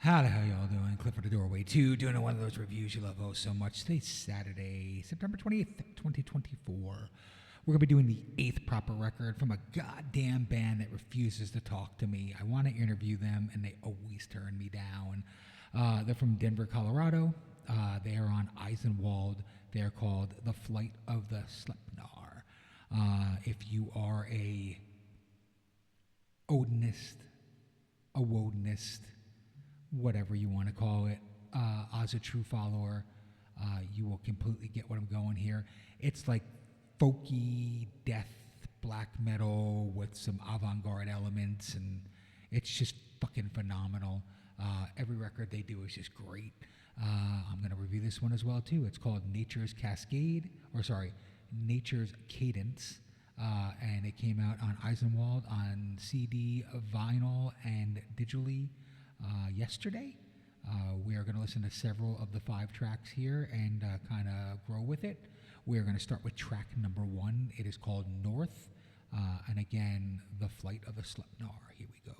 How the hell y'all doing? Clifford the Doorway 2, doing one of those reviews you love so much. Today's Saturday, September 28th, 2024. We're going to be doing the 8th proper record from a goddamn band that refuses to talk to me. I want to interview them, and they always turn me down. They're from Denver, Colorado. They are on Eisenwald. They're called The Flight of the Sleipnir. If you are a Odinist, a Wodenist, whatever you want to call it, as a true follower, you will completely get what I'm going here. It's like folky death black metal with some avant-garde elements, and it's just fucking phenomenal. Every record they do is just great. I'm going to review this one as well too. It's called Nature's Cadence, and it came out on Eisenwald on CD, vinyl, and digitally yesterday. We are going to listen to several of the 5 tracks here and kind of grow with it. We are going to start with track number 1. It is called North, and again, The Flight of the Sleipnir. Here we go.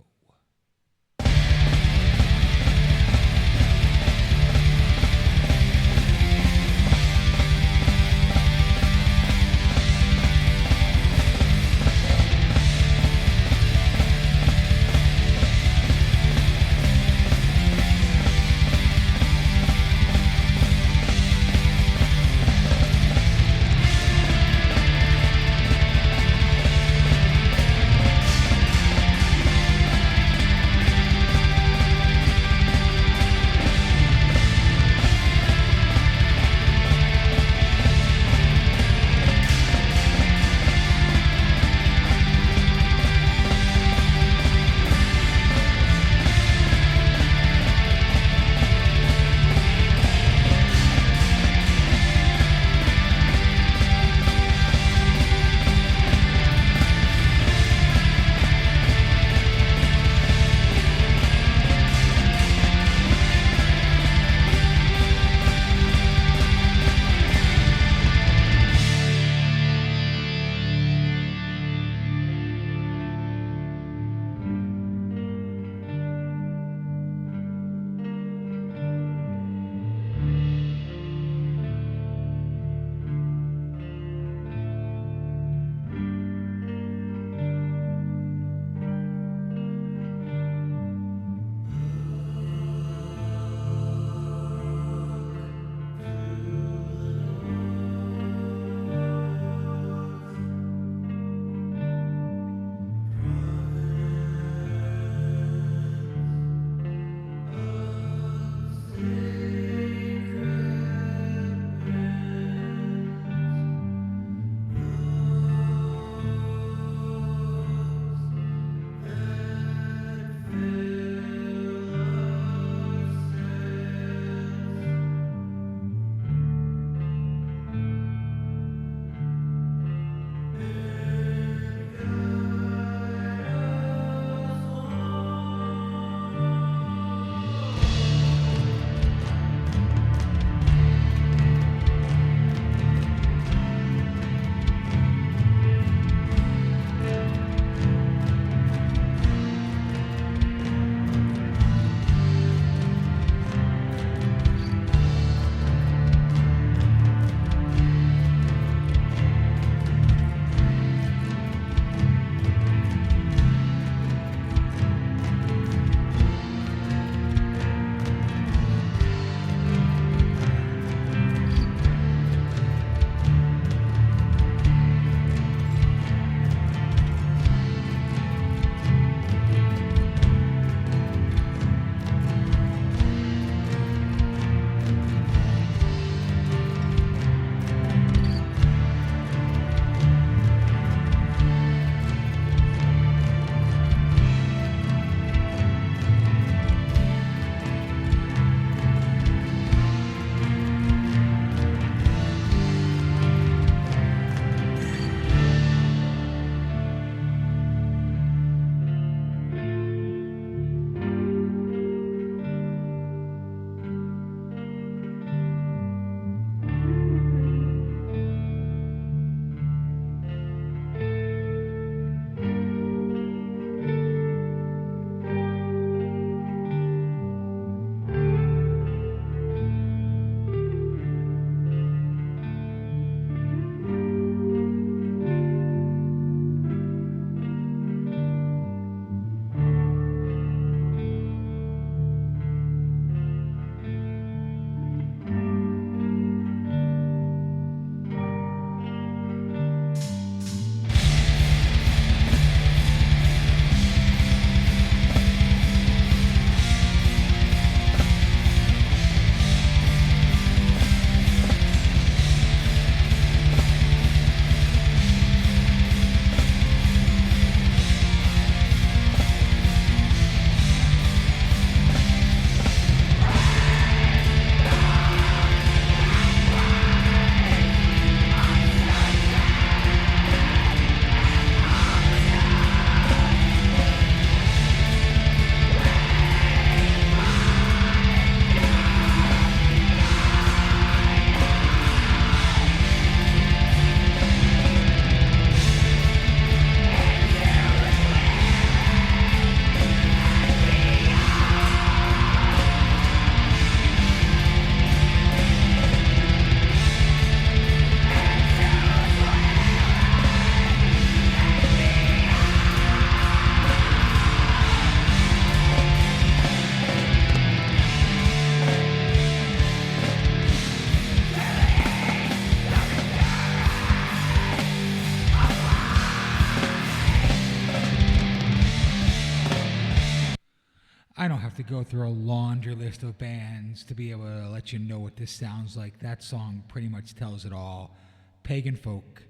I don't have to go through a laundry list of bands to be able to let you know what this sounds like. That song pretty much tells it all. Pagan folk,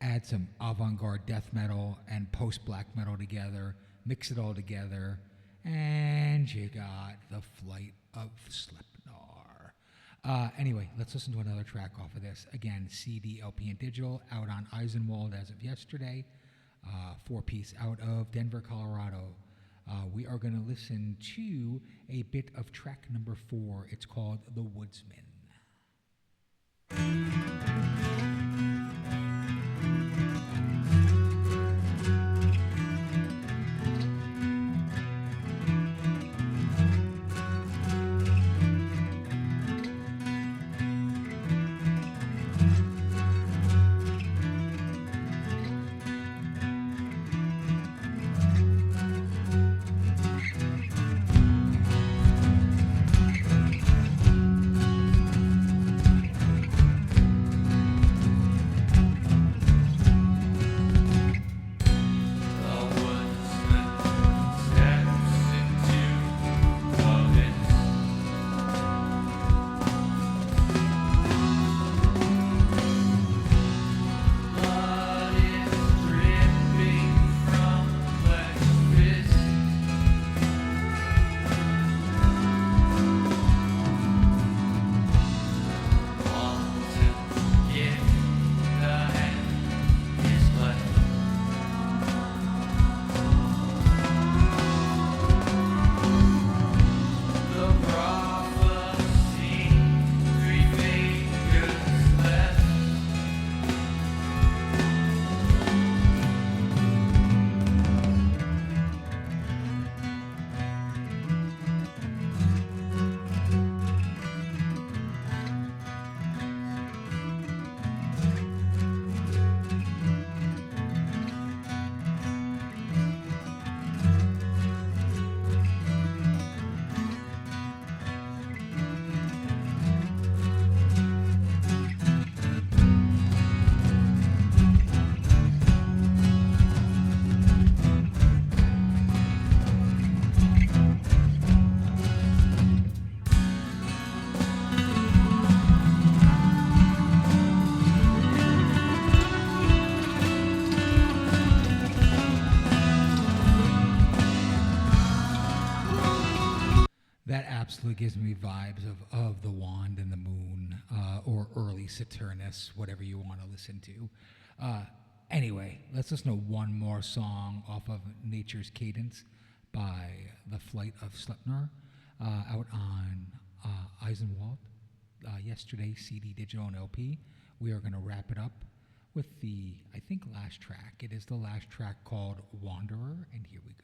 add some avant-garde death metal and post-black metal together, mix it all together, and you got the flight of Sleipnir. Anyway, let's listen to another track off of this. Again, CD, LP, and digital, out on Eisenwald as of yesterday. Four-piece out of Denver, Colorado. We are going to listen to a bit of track number 4. It's called The Woodsman. That absolutely gives me vibes of the Wand and the Moon, or early Saturnus, whatever you want to listen to. Anyway, let's listen to one more song off of Nature's Cadence by The Flight of Sleipnir, out on Eisenwald. Yesterday, CD, digital, and LP. We are going to wrap it up with the, I think, last track. It is the last track called Wanderer, and here we go.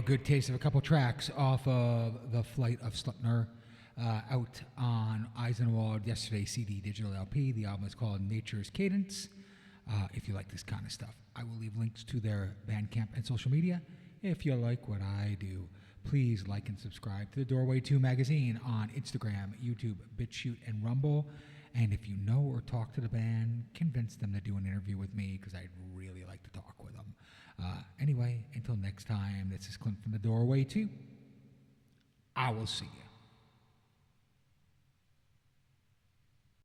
real good taste of a couple tracks off of The Flight of Sleipnir, out on Eisenwald yesterday, CD digital LP. The album is called Nature's Cadence. If you like this kind of stuff, I will leave links to their Bandcamp and social media. If you like what I do, please like and subscribe to the Doorway 2 magazine on Instagram, YouTube, BitChute, and Rumble. And if you know or talk to the band, convince them to do an interview with me, because I'd really like to talk with them. Anyway, until next time, this is Clint from the Doorway 2. I will see you.